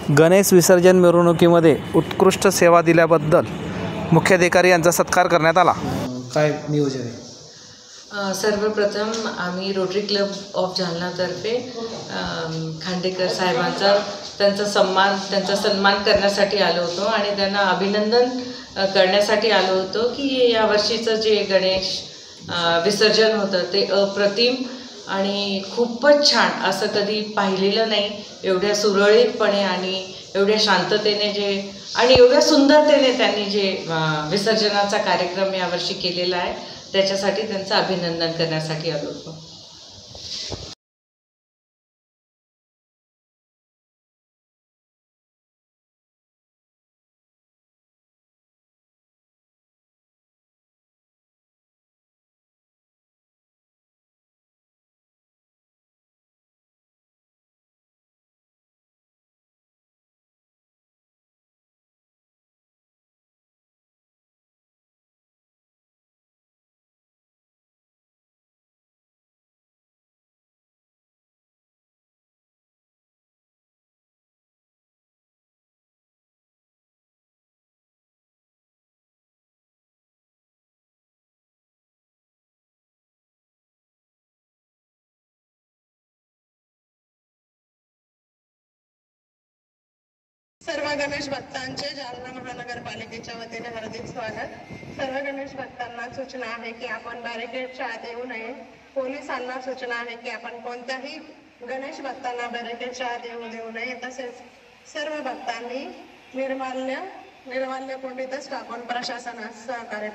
गणेश विसर्जन मिरवणुकीमध्ये उत्कृष्ट सेवा दिल्याबद्दल मुख्याधिकारी यांचा सत्कार करण्यात आला। काय नियोजन आहे? सर्वप्रथम आम्ही रोटरी क्लब ऑफ जालनातर्फे खांडेकर साहेबांचा त्यांचा सन्मान करण्यासाठी आलो होतो आणि त्यांना अभिनंदन करण्यासाठी आलो होतो की यावर्षीचं जे गणेश विसर्जन होतं ते अप्रतिम आणि खूपच छान, असं कधी पाहिलेलं नाही। एवढ्या सुरळीतपणे आणि एवढ्या शांततेने आणि एवढ्या सुंदरतेने त्यांनी जे विसर्जनाचा कार्यक्रम यावर्षी केलेला आहे त्याच्यासाठी त्यांचं अभिनंदन करण्यासाठी आलो होतो। सर्व गणेश भक्तांचे जालना महानगरपालिकेच्या वतीने हार्दिक स्वागत। सर्व गणेश भक्तांना सूचना आहे की आपण बॅरिकेडच्या आत येऊ नये। पोलिसांना सूचना आहे की आपण कोणत्याही गणेश भक्तांना बॅरिकेडच्या आत येऊ देऊ नये। तसेच सर्व भक्तांनी निर्माल्य कुंडीतच टाकून प्रशासनास सहकार्य